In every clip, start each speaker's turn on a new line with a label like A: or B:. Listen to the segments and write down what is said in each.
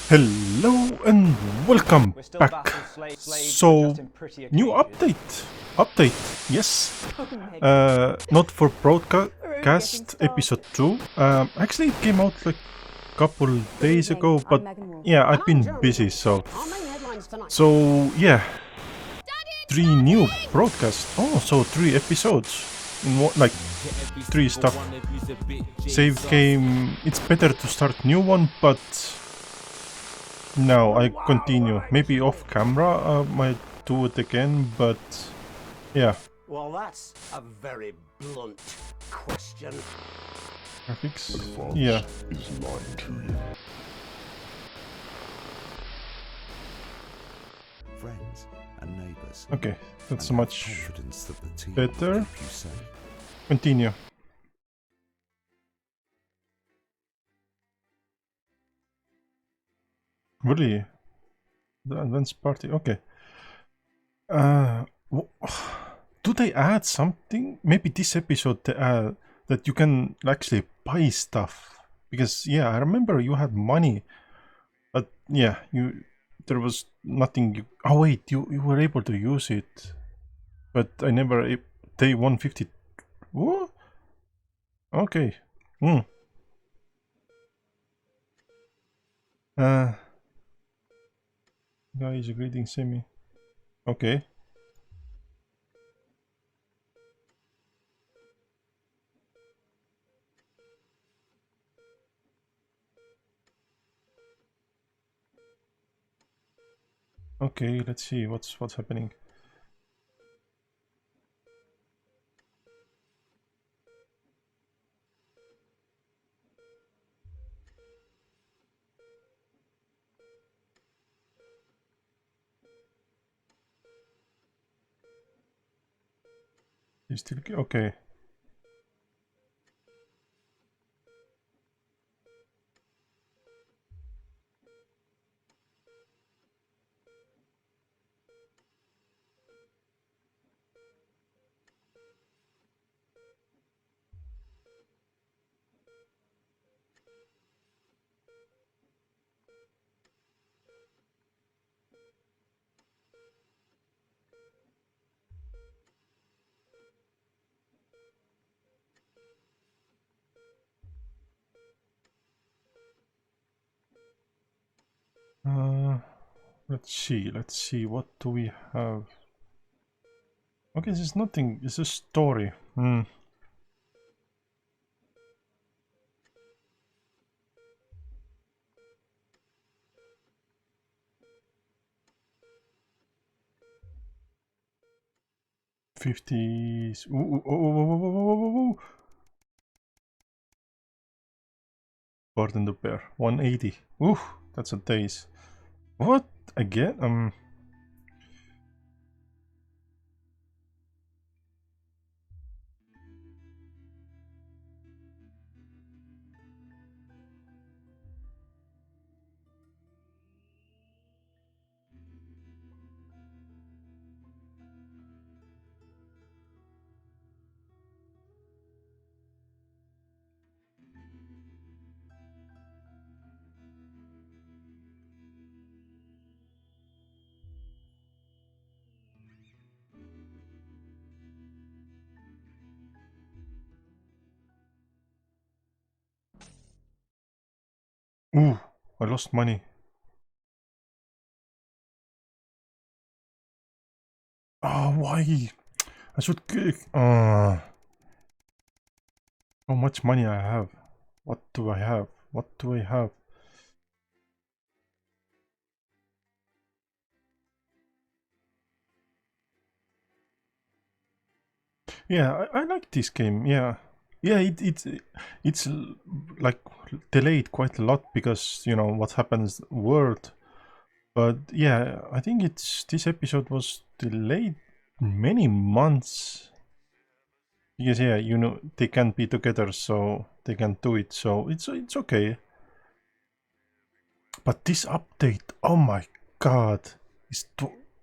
A: Hello and welcome back. So, new update, yes. Not for broadcast episode 2. Actually, it came out like a couple days ago, but yeah, I've been busy, so yeah, 3 new broadcasts. Oh, so 3 episodes in one, like 3 stuff. Save game. It's better to start new one, but no, I continue. Maybe off camera I might do it again, but yeah.
B: Well, that's a very blunt question.
A: Graphics,
C: Advance
A: yeah.
C: is lying to you.
D: Friends and neighbours.
A: Okay, that's
D: and
A: much
D: confidence that the team
A: better.
D: will keep you safe.
A: Continue. Really? The advanced party, okay. Do they add something? Maybe this episode they add that you can actually buy stuff. Because yeah, I remember you had money. But yeah, there was nothing oh wait, you were able to use it. But I never day 150. What? Okay. Guys, greeting semi. Okay. Okay, let's see what's happening. You still okay. Let's see, what do we have? Okay, there's nothing, it's a story. 50s. Ooh. Pardon the bear. 180. Ooh, that's a days. What? Again? Ooh, I lost money. Oh, why? I should how much money I have? What do I have? What do I have? Yeah, I like this game. Yeah, it's like delayed quite a lot because you know what happens world. But yeah, I think this episode was delayed many months because yeah, you know they can't be together, so they can't do it. So it's okay. But this update, oh my god,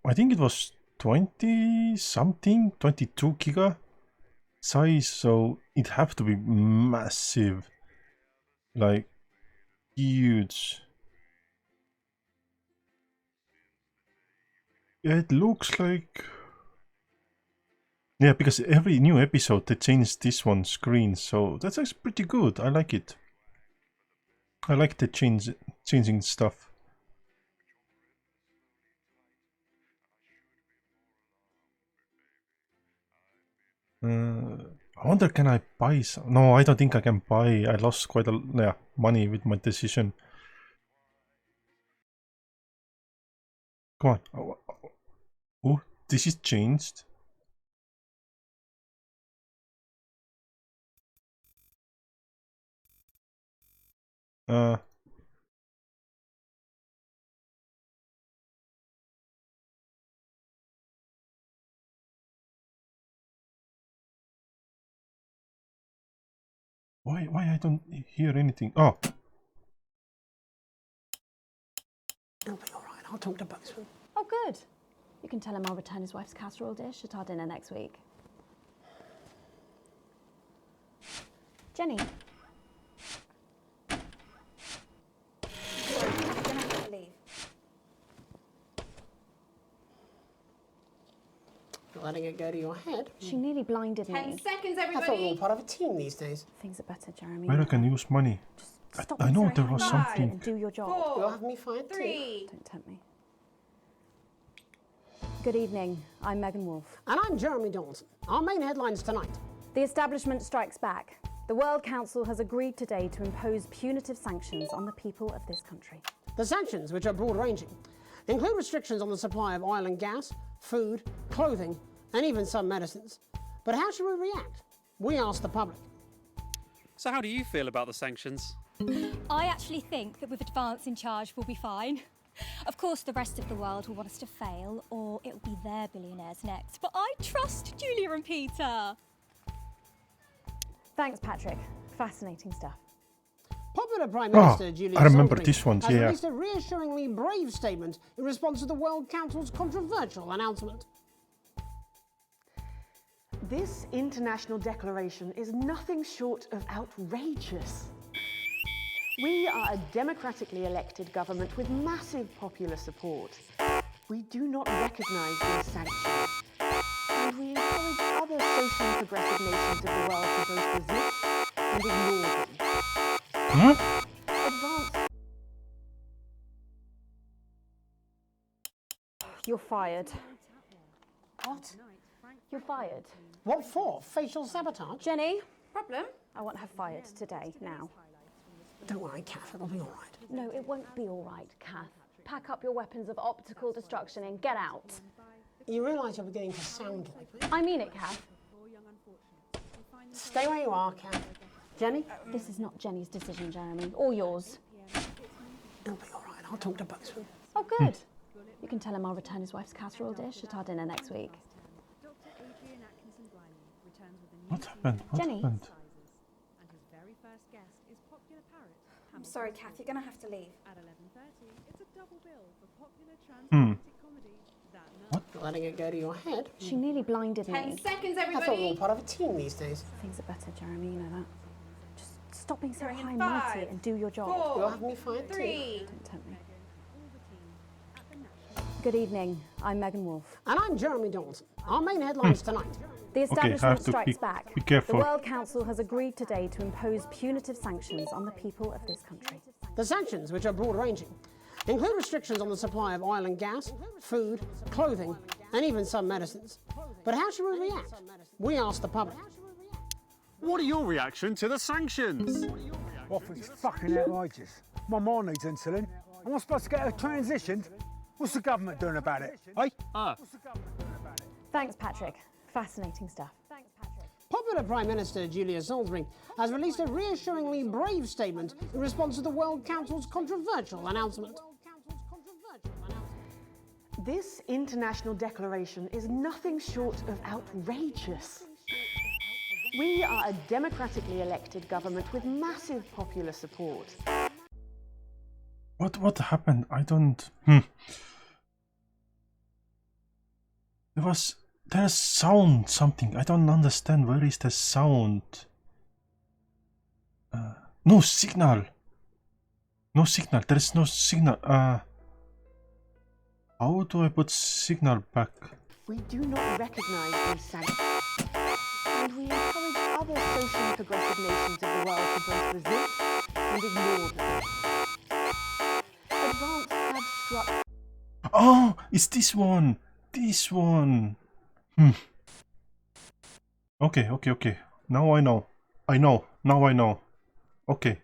A: I think it was 20 something, 22 giga size, so it have to be massive. Like huge. Yeah, it looks like... Yeah, because every new episode they change this one screen, so that's actually pretty good. I like it. I like the changing stuff. I wonder, can I buy some? No, I don't think I can buy. I lost quite a money with my decision. Come on. Oh, this is changed. Why I don't hear anything? Oh.
B: It'll be alright, I'll talk to Buxton.
C: Oh, good. You can tell him I'll return his wife's casserole dish at our dinner next week. Jenny. Sorry, I'm gonna have to leave.
B: Not letting it go to your head.
C: She nearly blinded
E: 10
C: me.
E: seconds,
B: I thought we were all
E: everybody.
B: part of a team these days.
C: Things are better, Jeremy.
A: Where I can use money?
C: Just stop
A: I know
C: being so
A: there was
C: high-minded
A: something.
C: and do your job.
B: You'll
E: 4,
B: have me fired too.
E: 3.
C: Don't tempt me. Good evening. I'm Megan Wolfe.
B: And I'm Jeremy Dawson. Our main headlines tonight.
C: The establishment strikes back. The World Council has agreed today to impose punitive sanctions on the people of this country.
B: The sanctions, which are broad-ranging, include restrictions on the supply of oil and gas, food, clothing, and even some medicines. But how should we react? We asked the public.
F: So how do you feel about the sanctions?
G: I actually think that with advance in charge we'll be fine. Of course, the rest of the world will want us to fail, or it'll be their billionaires next. But I trust Julia and Peter.
C: Thanks, Patrick. Fascinating stuff.
B: Popular Prime Minister Julia
A: I remember
B: Salzman
A: this one,
B: has
A: yeah.
B: released a reassuringly brave statement in response to the World Council's controversial announcement.
H: This international declaration is nothing short of outrageous. We are a democratically elected government with massive popular support. We do not recognise these sanctions, and we encourage other social and progressive nations of the world to both resist and ignore them. Advance.
C: You're fired.
B: What?
C: You're fired.
B: What for? Facial sabotage?
C: Jenny,
E: Problem?
C: I want her fired today, now.
B: Don't worry, Kath, it'll be all right.
C: No, it won't be all right, Kath. Pack up your weapons of optical destruction and get out.
B: You realise you're beginning to sound like me?
C: I mean it, Kath.
B: Stay where you are, Kath. Jenny?
C: This is not Jenny's decision, Jeremy, or yours.
B: It'll be all right, I'll talk to Buxton.
C: Oh, good. You can tell him I'll return his wife's casserole dish at our dinner next week.
A: What happened? What
C: Jenny?
A: happened?
E: I'm sorry, Kath, you're going to have to leave.
B: Not letting it go to your head.
C: She nearly blinded
E: 10
C: me.
E: seconds,
B: I thought we were all
E: everybody.
B: part of a team these days.
C: Things are better, Jeremy, you know that. Just stop being so
E: Going in
C: high-mighty
E: 5,
C: and do your job.
E: 4,
B: You'll have me fired too.
E: 3.
C: Don't tempt me. Good evening. I'm Megan Wolfe.
B: And I'm Jeremy Dawson. Our main headlines tonight.
C: The
A: I
C: establishment
A: have to
C: strikes
A: be
C: back.
A: careful.
C: The World Council has agreed today to impose punitive sanctions on the people of this country.
B: The sanctions, which are broad-ranging, include restrictions on the supply of oil and gas, food, clothing, and even some medicines. But how should we react? We asked the public.
F: What are your reaction to the sanctions?
I: Well, I think it's fucking outrageous. My mom needs insulin. Am I supposed to get her transitioned? What's the government doing about it? Eh?
C: Thanks, Patrick. Fascinating stuff. Thanks, Patrick.
B: Popular Prime Minister Julia Salzman has released a reassuringly brave statement in response to the World Council's controversial announcement.
H: This international declaration is nothing short of outrageous. We are a democratically elected government with massive popular support.
A: What happened? I don't... There's sound something. I don't understand. Where is the sound? No signal. No signal. There is no signal. How do I put signal back?
H: We do not recognise these sanctions, and we encourage other socially progressive nations of the world to both resist and ignore them. Advance have struck.
A: Oh, it's this one. This one. Okay. Now I know. Now I know. Okay.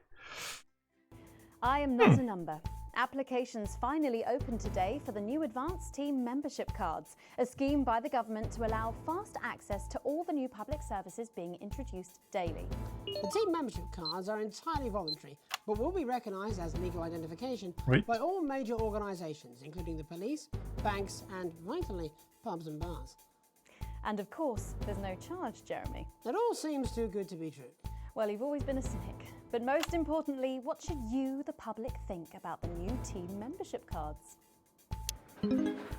C: I am not a number. Applications finally opened today for the new Advanced Team membership cards, a scheme by the government to allow fast access to all the new public services being introduced daily.
B: The team membership cards are entirely voluntary, but will be recognised as legal identification by all major organisations, including the police, banks, and, vitally, pubs and bars.
C: And of course, there's no charge, Jeremy.
B: It all seems too good to be true.
C: Well, you've always been a cynic. But most importantly, what should you, the public, think about the new team membership cards?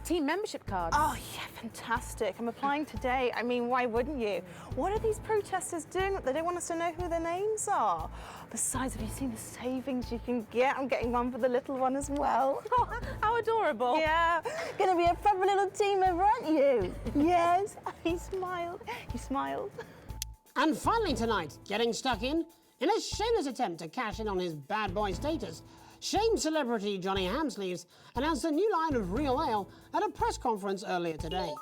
J: Team membership cards? Oh, yeah, fantastic. I'm applying today. I mean, why wouldn't you? What are these protesters doing? They don't want us to know who their names are. Besides, have you seen the savings you can get? I'm getting one for the little one as well. How adorable. Yeah. Gonna be a proper little team member, aren't you? Yes. He smiled. He smiled.
B: And finally tonight, getting stuck in a shameless attempt to cash in on his bad boy status, shamed celebrity Johnny Hamsleeves announced a new line of real ale at a press conference earlier today.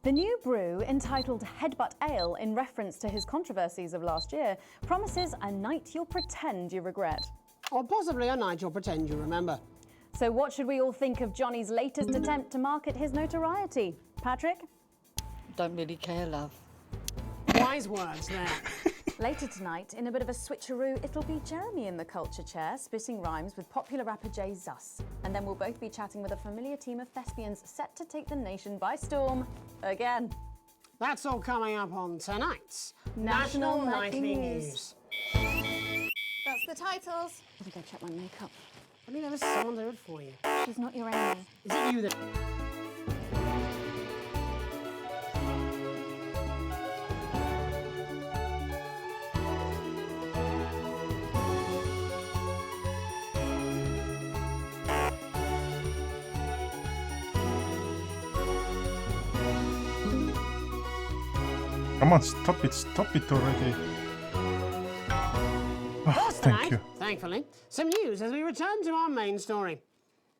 C: The new brew, entitled Headbutt Ale in reference to his controversies of last year, promises a night you'll pretend you regret.
B: Or possibly a night you'll pretend you remember.
C: So what should we all think of Johnny's latest attempt to market his notoriety? Patrick?
K: Don't really care, love.
B: Wise words there.
C: Later tonight, in a bit of a switcheroo, it'll be Jeremy in the culture chair, spitting rhymes with popular rapper Jay Zus. And then we'll both be chatting with a familiar team of thespians set to take the nation by storm again.
B: That's all coming up on tonight's
C: National Nightly News.
E: That's the titles.
C: Let me go check my makeup.
B: I mean, there was someone do it for you.
C: She's not your enemy.
B: Is it you that...
A: Come on, stop it already. Oh, thank you.
B: Thankfully, some news as we return to our main story.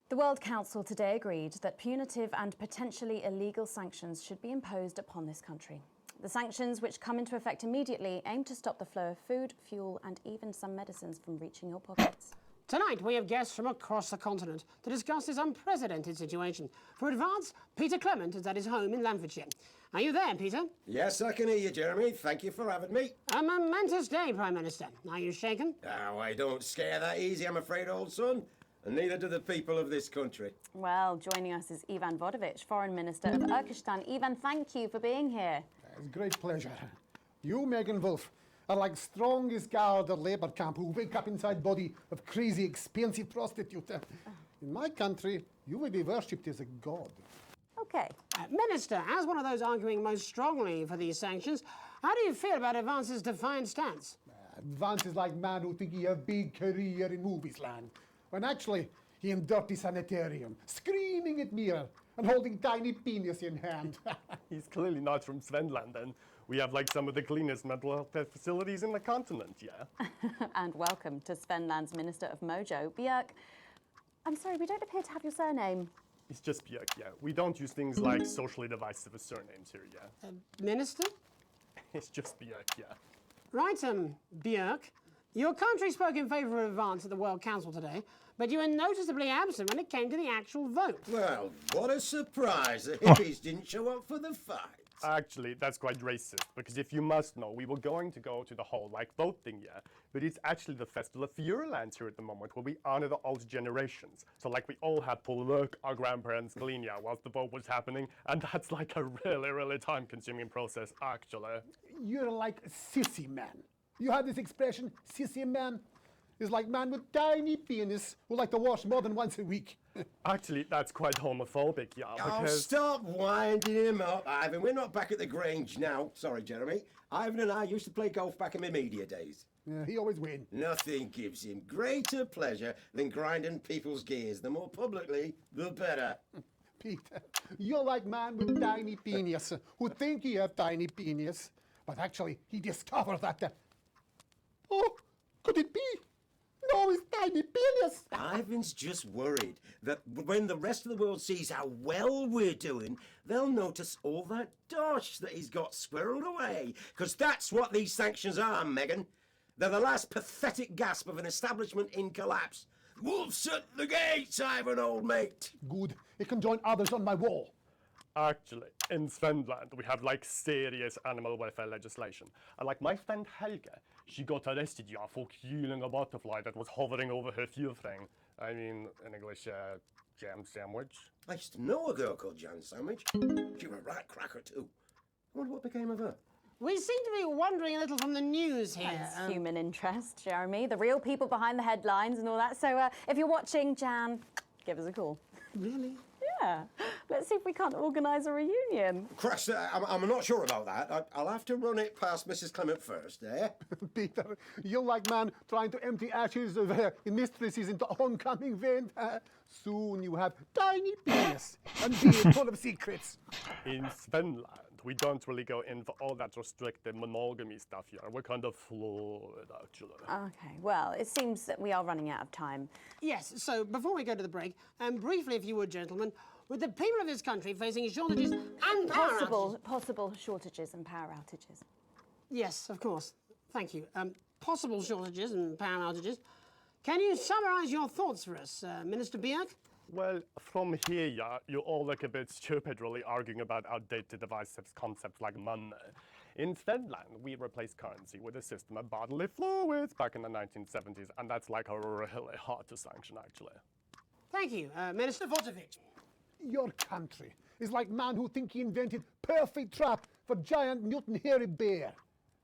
C: The World Council today agreed that punitive and potentially illegal sanctions should be imposed upon this country. The sanctions, which come into effect immediately, aim to stop the flow of food, fuel, and even some medicines from reaching your pockets.
B: Tonight, we have guests from across the continent to discuss this unprecedented situation. For Advance, Peter Clement is at his home in Lamfordshire. Are you there, Peter?
L: Yes, I can hear you, Jeremy. Thank you for having me.
B: A momentous day, Prime Minister. Are you shaken?
L: Oh, I don't scare that easy, I'm afraid, old son. And neither do the people of this country.
C: Well, joining us is Ivan Vodovich, Foreign Minister of Kyrgyzstan. Ivan, thank you for being here.
M: It's a great pleasure. You, Megan Wolf, are like strongest guard at labour camp who wake up inside body of crazy, expensive prostitute. In my country, you will be worshipped as a god.
B: Okay. Minister, as one of those arguing most strongly for these sanctions, how do you feel about Advance's defiant stance?
M: Advance is like man who think he have big career in movies land, when actually he in dirty sanitarium, screaming at mirror and holding tiny penis in hand.
F: He's clearly not from Svenland, then. We have like some of the cleanest mental health facilities in the continent, yeah?
C: And welcome to Svenland's Minister of Mojo, Björk. I'm sorry, we don't appear to have your surname.
F: It's just Björk, yeah. We don't use things like socially divisive surnames here, yeah?
B: Minister?
F: It's just Björk, yeah.
B: Right, Björk. Your country spoke in favour of Advance at the World Council today, but you were noticeably absent when it came to the actual vote.
L: Well, what a surprise. The hippies didn't show up for the fight.
F: Actually, that's quite racist, because if you must know, we were going to go to the whole, voting, yeah? But it's actually the Festival of Feuerlands here at the moment, where we honor the old generations. So, we all had to work our grandparents' Galicia whilst the vote was happening, and that's a really, really time-consuming process, actually.
M: You're like a sissy man. You have this expression, sissy man? Is like man with tiny penis who like to wash more than once a week.
F: Actually, that's quite homophobic, yeah,
L: Oh,
F: because...
L: stop winding him up, Ivan. We're not back at the Grange now. Sorry, Jeremy. Ivan and I used to play golf back in my media days.
M: Yeah, he always wins.
L: Nothing gives him greater pleasure than grinding people's gears. The more publicly, the better.
M: Peter, you're like man with tiny penis, who think he have tiny penis, but actually he discovered that. Oh, could it be? No, it's tiny penis.
L: Ivan's just worried that when the rest of the world sees how well we're doing, they'll notice all that dosh that he's got squirreled away. Because that's what these sanctions are, Megan. They're the last pathetic gasp of an establishment in collapse. Wolves at the gates, Ivan, old mate.
M: Good. It can join others on my wall.
F: Actually, in Svenland, we have like serious animal welfare legislation. And like my friend Helge, she got arrested for killing a butterfly that was hovering over her thing. I mean, in English, jam sandwich.
L: I used to know a girl called Jam Sandwich. She was a right cracker too. I wonder what became of her.
B: We seem to be wandering a little from the news here.
C: That's human interest, Jeremy. The real people behind the headlines and all that. So if you're watching, Jan, give us a call.
B: Really?
C: Yeah. Let's see if we can't organise a reunion.
L: Christ, I'm not sure about that. I'll have to run it past Mrs. Clement first, eh?
M: Peter, you're like man trying to empty ashes of mistresses into oncoming vent. Soon you have tiny penis and beard full of secrets.
F: In Svenland, we don't really go in for all that restricted monogamy stuff here. We're kind of fluid, actually.
C: Okay, well, it seems that we are running out of time.
B: Yes, so before we go to the break, briefly, if you would, gentlemen, with the people of this country facing shortages and power outages...
C: Possible shortages and power outages.
B: Yes, of course. Thank you. Possible shortages and power outages. Can you summarise your thoughts for us, Minister Bjerg?
F: Well, from here, you all look a bit stupid really arguing about outdated divisive concepts like money. In Finland, we replaced currency with a system of bodily fluids back in the 1970s, and that's like really hard to sanction, actually.
B: Thank you, Minister Votovich.
M: Your country is like man who think he invented perfect trap for giant Newton hairy bear.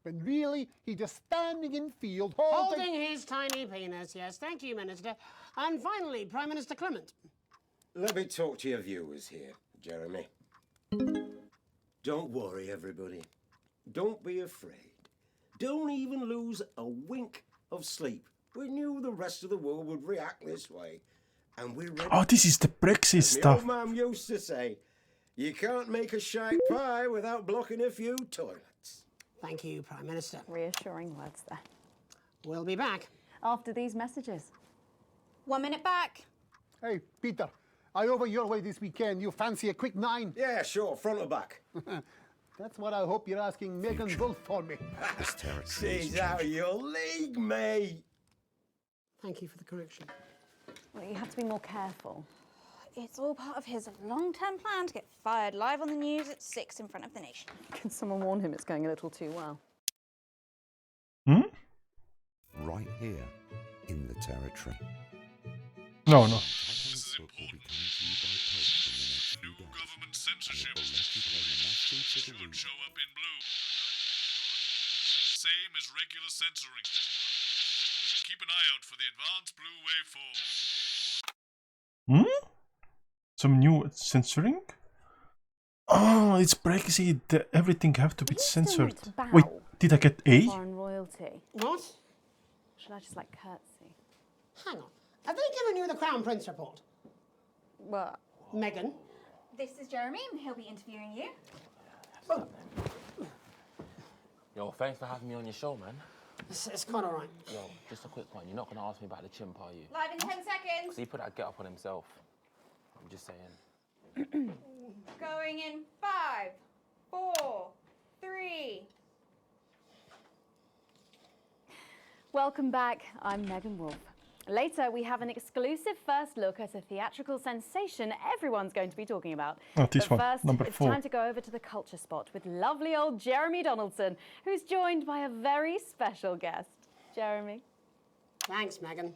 M: When really, he just standing in field
B: holding his tiny penis, yes. Thank you, Minister. And finally, Prime Minister Clement.
L: Let me talk to your viewers here, Jeremy. Don't worry, everybody. Don't be afraid. Don't even lose a wink of sleep. We knew the rest of the world would react this way. And we're ready.
A: Oh, this is the Brexit
L: As
A: stuff.
L: my old man used to say, you can't make a shite pie without blocking a few toilets.
B: Thank you, Prime Minister.
C: Reassuring words there.
B: We'll be back.
C: After these messages.
E: 1 minute back.
M: Hey, Peter, I over your way this weekend. You fancy a quick 9?
L: Yeah, sure, front or back.
M: That's what I hope you're asking Megan Wolf for me.
L: She's out of your league, mate.
B: Thank you for the correction.
C: Well, you have to be more careful.
E: It's all part of his long-term plan to get fired live on the news at 6 in front of the nation.
C: Can someone warn him it's going a little too well?
A: Hmm?
D: Right here in the territory.
A: No, no.
N: This is important. New government censorship should show up in blue. Same as regular censoring. Keep an eye out for the advanced blue waveform.
A: Hmm? Some new censoring? Oh, it's Brexit. Everything have to be censored. Wait, did I get A?
C: Foreign royalty.
B: What?
C: Should I just like curtsy?
B: Hang on. Have they given you the Crown Prince report?
C: What?
B: Megan?
E: This is Jeremy, and he'll be interviewing you.
B: Oh.
O: Yo, thanks for having me on your show, man.
B: It's quite all right.
O: Yo, just a quick one. You're not going to ask me about the chimp, are you?
E: Live in 10 seconds.
O: Because he put that get up on himself. I'm just saying.
E: Going in 5, 4, 3.
C: Welcome back. I'm Megan Wolf. Later, we have an exclusive first look at a theatrical sensation everyone's going to be talking about.
A: Oh, this
C: but
A: one,
C: first,
A: number
C: it's
A: 4.
C: time to go over to the culture spot with lovely old Jeremy Donaldson, who's joined by a very special guest. Jeremy.
B: Thanks, Megan.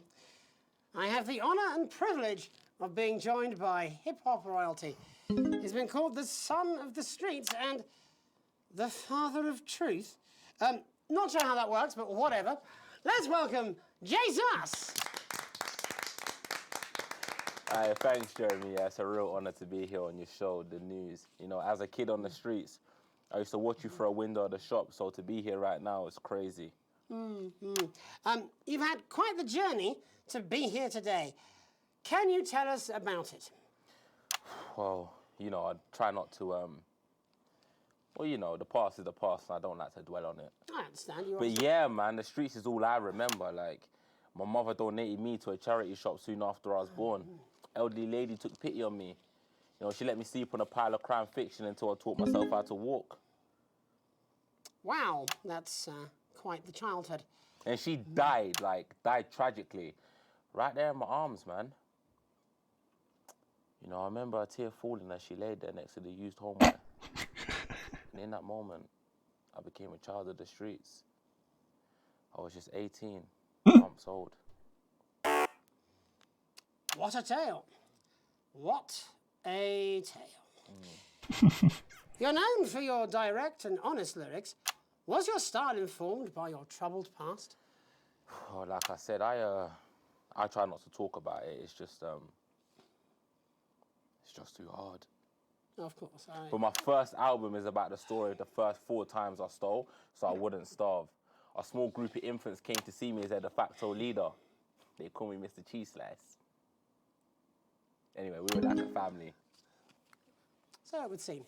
B: I have the honour and privilege of being joined by hip-hop royalty. He's been called the son of the streets and the father of truth. Not sure how that works, but whatever. Let's welcome Jesus.
O: Thanks, Jeremy. Yeah, it's a real honour to be here on your show, The News. You know, as a kid on the streets, I used to watch you through a window of the shop, so to be here right now is crazy.
B: You've had quite the journey to be here today. Can you tell us about it?
O: Well, you know, I try not to, well, you know, the past is the past and I don't like to dwell on it.
B: I understand. You
O: But yeah, man, the streets is all I remember. Like, my mother donated me to a charity shop soon after I was born. Elderly lady took pity on me. You know, she let me sleep on a pile of crime fiction until I taught myself how to walk.
B: Wow, that's quite the childhood.
O: And she died tragically. Right there in my arms, man. You know, I remember a tear falling as she laid there next to the used homeware. And in that moment, I became a child of the streets. I was just 18 months old.
B: What a tale. What a tale. You're known for your direct and honest lyrics. Was your style informed by your troubled past?
O: Oh, like I said, I try not to talk about it. It's just too hard.
B: Of course.
O: But my first album is about the story of the first 4 times I stole, so I wouldn't starve. A small group of infants came to see me as their de facto leader. They call me Mr. Cheese Slice. Anyway, we were like a family.
B: So it would seem.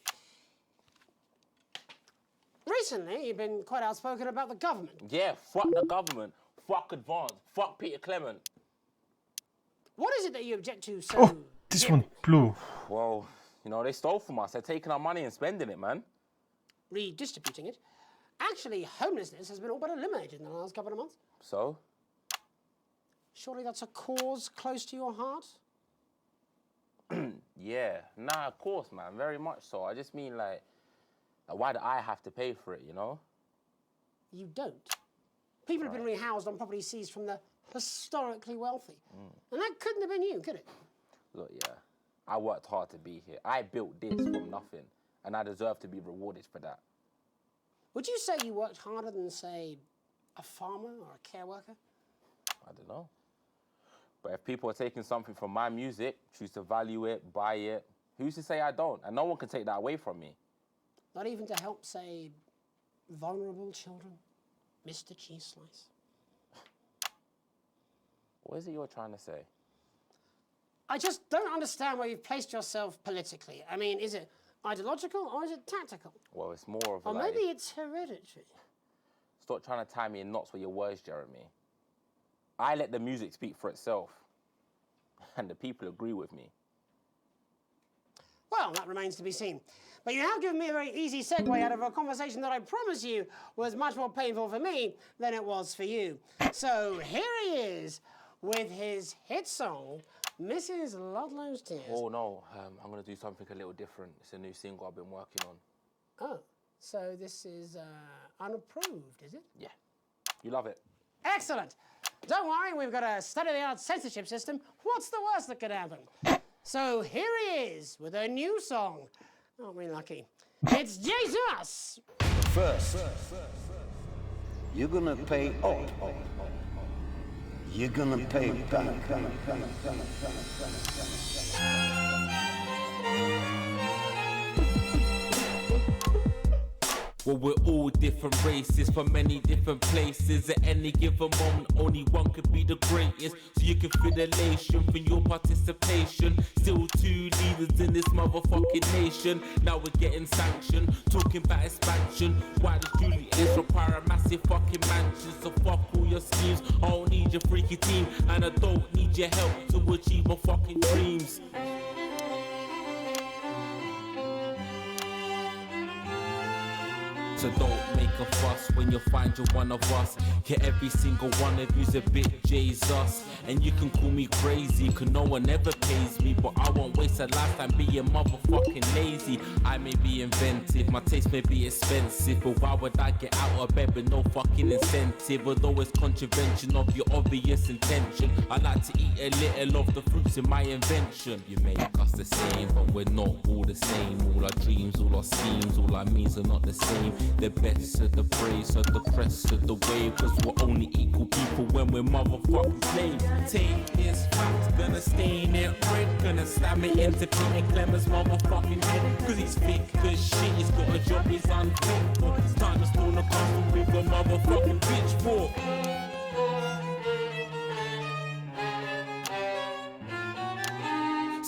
B: Recently, you've been quite outspoken about the government.
O: Yeah, fuck the government. Fuck Advance. Fuck Peter Clement.
B: What is it that you object to so...
A: Oh, this one blew.
O: Well, you know, they stole from us. They're taking our money and spending it, man.
B: Redistributing it. Actually, homelessness has been all but eliminated in the last couple of months.
O: So?
B: Surely that's a cause close to your heart?
O: Yeah. Nah, of course, man. Very much so. I just mean, like, why do I have to pay for it, you know?
B: You don't. People have been rehoused on property seized from the historically wealthy. And that couldn't have been you, could it?
O: Look, yeah, I worked hard to be here. I built this from nothing, and I deserve to be rewarded for that.
B: Would you say you worked harder than, say, a farmer or a care worker?
O: I don't know. But if people are taking something from my music, choose to value it, buy it, who's to say I don't? And no one can take that away from me.
B: Not even to help, say, vulnerable children? Mr. Cheese Slice?
O: What is it you're trying to say?
B: I just don't understand where you've placed yourself politically. I mean, is it ideological or is it tactical?
O: Well, it's more of a...
B: Or maybe it's hereditary.
O: Stop trying to tie me in knots with your words, Jeremy. I let the music speak for itself. And the people agree with me.
B: Well, that remains to be seen. But you have given me a very easy segue out of a conversation that I promise you was much more painful for me than it was for you. So here he is with his hit song, Mrs. Ludlow's Tears.
O: Oh, no. I'm going to do something a little different. It's a new single I've been working on.
B: Oh, so this is unapproved, is it?
O: Yeah. You love it.
B: Excellent. Don't worry, we've got a state-of-the-art censorship system. What's the worst that could happen? So here he is with a new song. Aren't we lucky? It's Jesus!
P: First, you're gonna pay up. You're gonna pay back.
Q: Well, we're all different races from many different places. At any given moment, only one could be the greatest. So you can feel elation from your participation. Still 2 leaders in this motherfucking nation. Now we're getting sanctioned, talking about expansion. Why does Julius require a massive fucking mansion? So fuck all your schemes. I don't need your freaky team, and I don't need your help to achieve my fucking dreams. So don't make a fuss when you find you're one of us. Yeah, every single one of you's a bit Jesus. And you can call me crazy, cause no one ever pays me. But I won't waste a lifetime being motherfucking lazy. I may be inventive, my taste may be expensive. But why would I get out of bed with no fucking incentive? Although it's contravention of your obvious intention. I like to eat a little of the fruits in my invention. You make us the same, but we're not all the same. All our dreams, all our schemes, all our means are not the same. The best of the praise of the crest of the wave. Cause we're only equal people when we're motherfucking slaves. Take this fact, gonna stain it red. Gonna slam it into Peter Clement's motherfucking head. Cause he's thick as shit, he's got a job he's unfit for. It's time to storm the castle with a motherfucking pitchfork.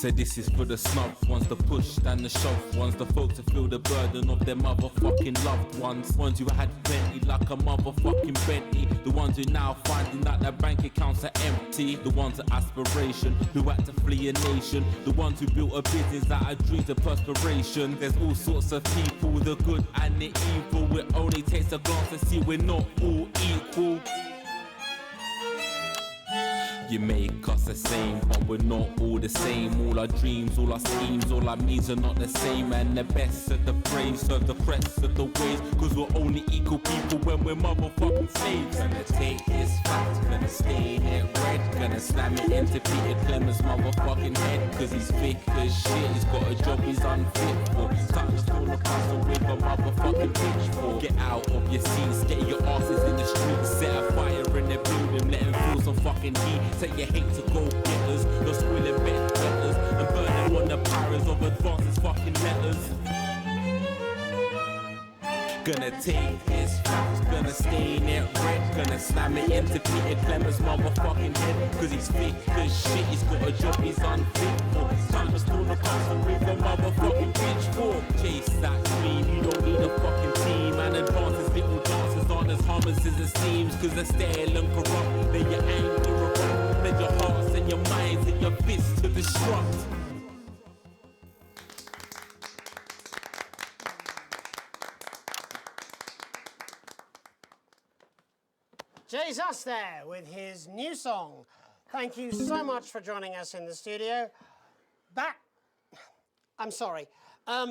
Q: So this is for the snubbed ones, the pushed and the shoved ones, the folks that feel the burden of their motherfucking loved ones who had plenty like a motherfucking Bentley, the ones who now finding that their bank accounts are empty, the ones of aspiration who had to flee a nation, the ones who built a business out of dreams of perspiration. There's all sorts of people, the good and the evil. It only takes a glance to see we're not all equal. You make us the same, but we're not all the same. All our dreams, all our schemes, all our means are not the same. And the best of the brave serve the rest of the ways, cause we're only equal people when we're motherfucking slaves. Gonna take this fact, gonna stain it red, gonna slam it into Peter Clemens' motherfucking head, cause he's thick as shit, he's got a job he's unfit for. Time to fall apart with a motherfucking pitchfork. Get out of your seats, get your asses in the streets, set a fire in the building, let them feel some fucking heat. Take your hate to go getters, you're squealing bet betters, and burn them on the powers of advances fucking letters. Gonna take this fact, gonna stain it red, gonna slam it into Peter Clemens' motherfucking head, cause he's thick as shit, he's got a job he's unfit for. Time to storm the castle with a motherfucking pitchfork. Chase that dream, you don't need a fucking team, and advances little dances aren't as harmless as it seems, cause they're stale and corrupt, then your anger erupt, then your hearts and your minds and your fists to destruct.
B: Jesus there with his new song. Thank you so much for joining us in the studio. I'm sorry. I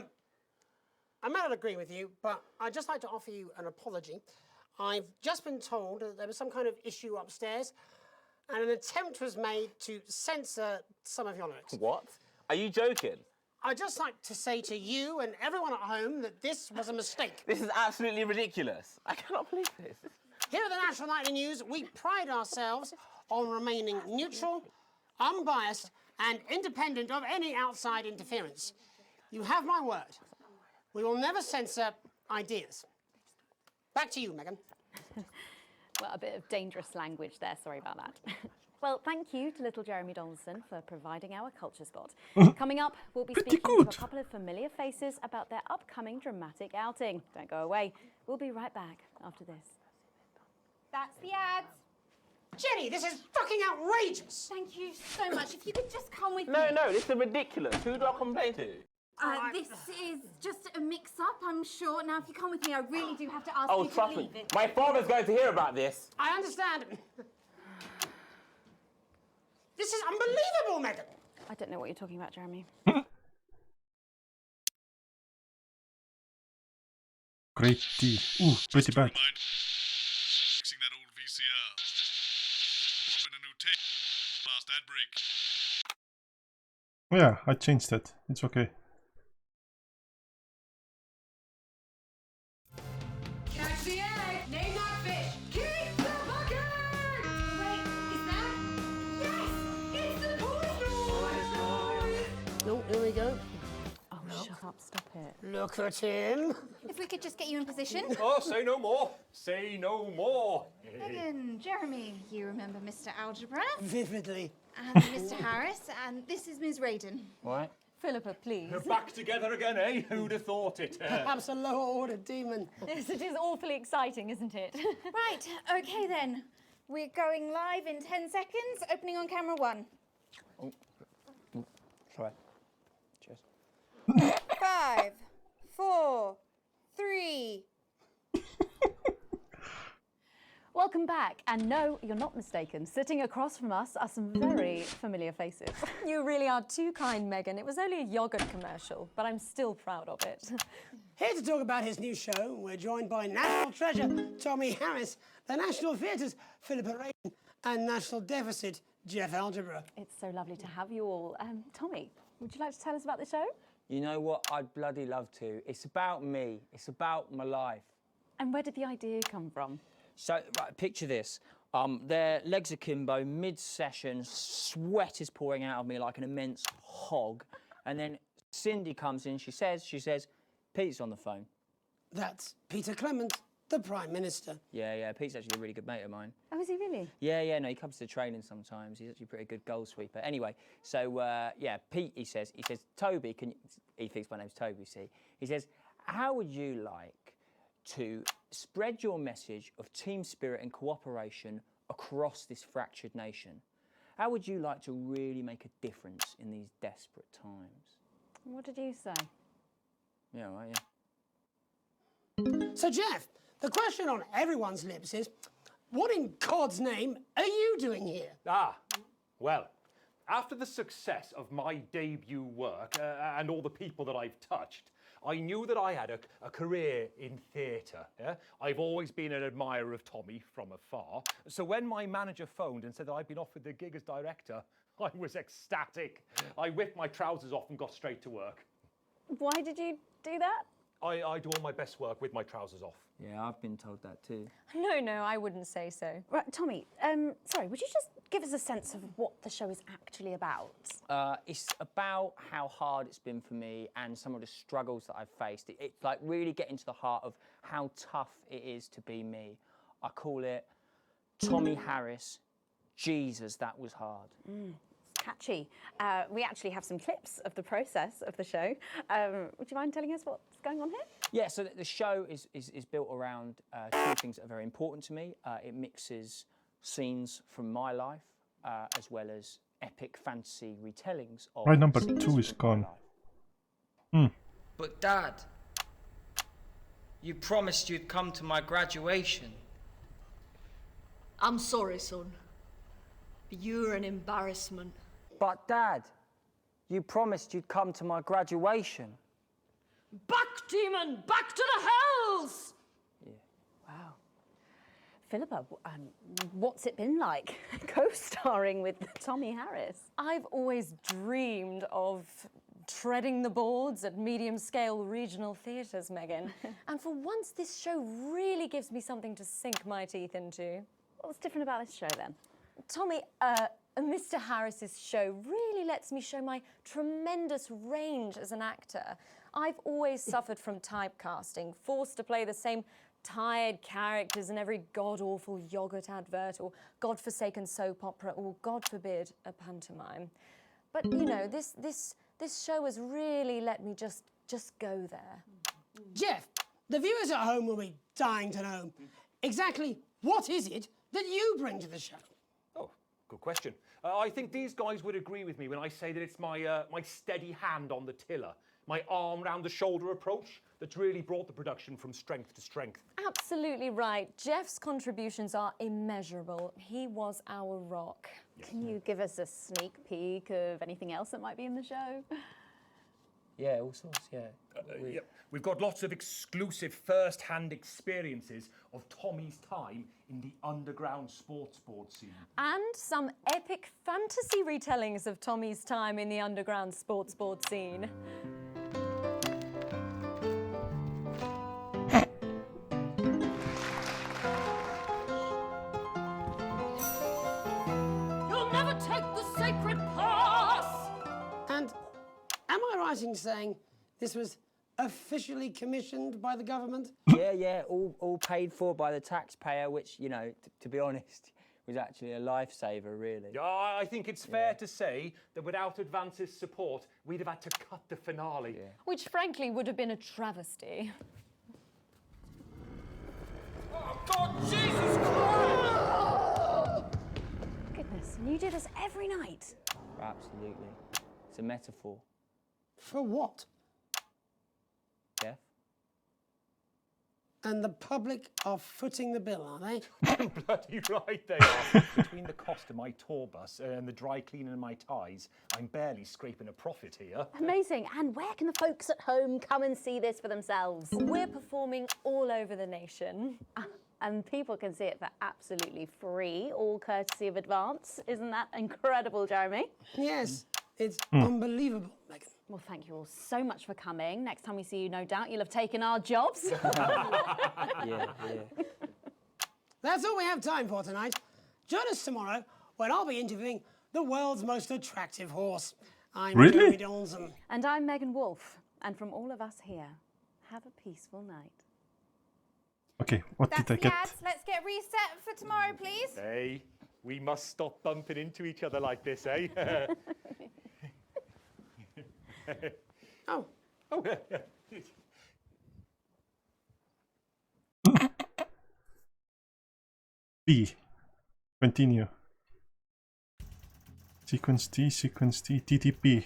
B: may not agree with you, but I'd just like to offer you an apology. I've just been told that there was some kind of issue upstairs and an attempt was made to censor some of your lyrics.
O: What? Are you joking?
B: I'd just like to say to you and everyone at home that this was a mistake.
O: This is absolutely ridiculous. I cannot believe this.
B: Here at the National Nightly News, we pride ourselves on remaining neutral, unbiased, and independent of any outside interference. You have my word. We will never censor ideas. Back to you, Megan.
C: Well, a bit of dangerous language there, sorry about that. Well, thank you to little Jeremy Donaldson for providing our culture spot. Coming up, we'll be speaking to a couple of familiar faces about their upcoming dramatic outing. Don't go away. We'll be right back after this.
E: That's the ads.
B: Jenny, this is fucking outrageous!
E: Thank you so much. If you could just come with me.
O: No, this is ridiculous. Who do I complain to?
E: This is just a mix-up, I'm sure. Now, if you come with me, I really do have to ask
O: Oh,
E: you to
O: trust me.
E: leave it.
O: My father's going to hear about this.
B: I understand. This is unbelievable, Megan.
C: I don't know what you're talking about, Jeremy.
A: Great tea. Ooh, pretty bad.
N: Fixing that old VCR. Swap in a new tape. Last ad break.
A: Oh yeah, I changed that. It's okay.
R: Catch the egg! Name that fish! Keep the bucket!
E: Wait, is that? Yes! It's the coleslaw!
B: Oh, here we go.
C: Oh, shut up, stop it.
B: Look at him.
E: If we could just get you in position.
S: Oh, say no more. Say no more.
E: Megan, Jeremy, you remember Mr. Algebra?
B: Vividly.
E: And Mr. Harris, and this is Ms. Radin.
S: What?
C: Philippa, please.
S: You're back together again, eh? Who'd have thought it?
B: Perhaps a lower order demon.
C: Yes, it is awfully exciting, isn't it?
E: Right, okay then. We're going live in 10 seconds, opening on camera 1.
S: Sorry. Cheers.
E: 5, 4, 3.
C: Welcome back. And no, you're not mistaken. Sitting across from us are some very familiar faces.
T: You really are too kind, Megan. It was only a yogurt commercial, but I'm still proud of it.
B: Here to talk about his new show, we're joined by National Treasure Tommy Harris, the National Theatre's Philippa Radin, and National Deficit Jeff Algebra.
C: It's so lovely to have you all. Tommy, would you like to tell us about the show?
U: You know what? I'd bloody love to. It's about me. It's about my life.
C: And where did the idea come from?
U: So, right, picture this. Their legs akimbo, mid-session, sweat is pouring out of me like an immense hog. And then Cindy comes in, she says, Pete's on the phone.
B: That's Peter Clemens, the Prime Minister.
U: Yeah, Pete's actually a really good mate of mine.
C: Oh, is he really?
U: Yeah, no, he comes to training sometimes. He's actually a pretty good goal sweeper. Anyway, so yeah, Pete, he says, Toby, he thinks my name's Toby, see? He says, how would you like to spread your message of team spirit and cooperation across this fractured nation? How would you like to really make a difference in these desperate times?
C: What did you say?
U: Yeah, right, yeah.
B: So, Jeff, the question on everyone's lips is, what in God's name are you doing here?
S: Well, after the success of my debut work and all the people that I've touched, I knew that I had a career in theatre. Yeah? I've always been an admirer of Tommy from afar. So when my manager phoned and said that I'd been offered the gig as director, I was ecstatic. I whipped my trousers off and got straight to work.
C: Why did you do that?
S: I do all my best work with my trousers off.
U: Yeah, I've been told that too.
T: No, I wouldn't say so.
C: Right, Tommy, sorry, would you just give us a sense of what the show is actually about?
U: It's about how hard it's been for me and some of the struggles that I've faced. It's like really getting to the heart of how tough it is to be me. I call it Tommy Harris, Jesus, that was hard.
C: Catchy. We actually have some clips of the process of the show. Would you mind telling us what's going on here?
U: Yeah, so the show is built around two things that are very important to me. It mixes scenes from my life as well as epic fantasy retellings of
A: My number
U: scenes
A: 2 is
U: from my
A: gone.
U: life.
G: But Dad, you promised you'd come to my graduation.
K: I'm sorry, son. You're an embarrassment.
U: But Dad, you promised you'd come to my graduation.
K: Back, demon! Back to the hells!
C: Wow. Philippa, what's it been like co-starring with Tommy Harris?
T: I've always dreamed of treading the boards at medium-scale regional theatres, Megan. And for once, this show really gives me something to sink my teeth into.
C: What's different about this show, then?
T: Tommy, Mr. Harris's show really lets me show my tremendous range as an actor. I've always suffered from typecasting, forced to play the same tired characters in every god-awful yogurt advert or godforsaken soap opera or, God forbid, a pantomime. But, you know, this show has really let me just go there.
B: Jeff, the viewers at home will be dying to know exactly what is it that you bring to the show?
S: Good question. I think these guys would agree with me when I say that it's my steady hand on the tiller, my arm round the shoulder approach that's really brought the production from strength to strength.
T: Absolutely right. Jeff's contributions are immeasurable. He was our rock.
C: Can you give us a sneak peek of anything else that might be in the show?
U: Yeah, all sorts, yeah.
S: Yep. We've got lots of exclusive first-hand experiences of Tommy's time in the underground sports board scene.
T: And some epic fantasy retellings of Tommy's time in the underground sports board scene.
K: You'll never take the sacred pass!
B: And am I right in saying this was officially commissioned by the government?
U: Yeah, all paid for by the taxpayer, which, you know, to be honest, was actually a lifesaver, really.
S: Yeah, I think it's fair to say that without Advance's support, we'd have had to cut the finale.
T: Which, frankly, would have been a travesty.
G: Oh, God, Jesus Christ!
C: Goodness, and you do this every night?
U: Absolutely. It's a metaphor.
B: For what?
U: Jeff?
B: And the public are footing the bill, are they?
S: Bloody right they are. Between the cost of my tour bus and the dry cleaning of my ties, I'm barely scraping a profit here.
C: Amazing. And where can the folks at home come and see this for themselves?
T: We're performing all over the nation.
C: And people can see it for absolutely free, all courtesy of Advance. Isn't that incredible, Jeremy?
B: Yes, it's unbelievable, Megan.
C: Well, thank you all so much for coming. Next time we see you, no doubt you'll have taken our jobs.
U: Yeah.
B: That's all we have time for tonight. Join us tomorrow when I'll be interviewing the world's most attractive horse. I'm Jeremy Donson.
C: And I'm Megan Wolfe. And from all of us here, have a peaceful night.
A: Okay, what
E: That's
A: did I
E: the
A: get?
E: ads. Let's get reset for tomorrow, please.
S: Hey, we must stop bumping into each other like this, eh?
B: Oh.
S: Oh.
A: B. Continue. Sequence T, TTP.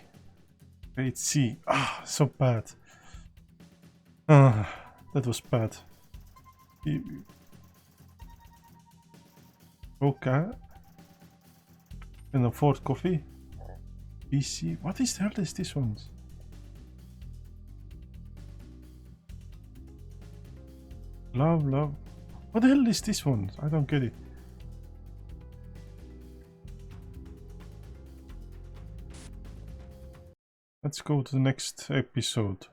A: Grade C. Ah, so bad. Ah, that was bad. Okay. Can afford coffee. BC. What is the hell is this one? Love. What the hell is this one? I don't get it. Let's go to the next episode.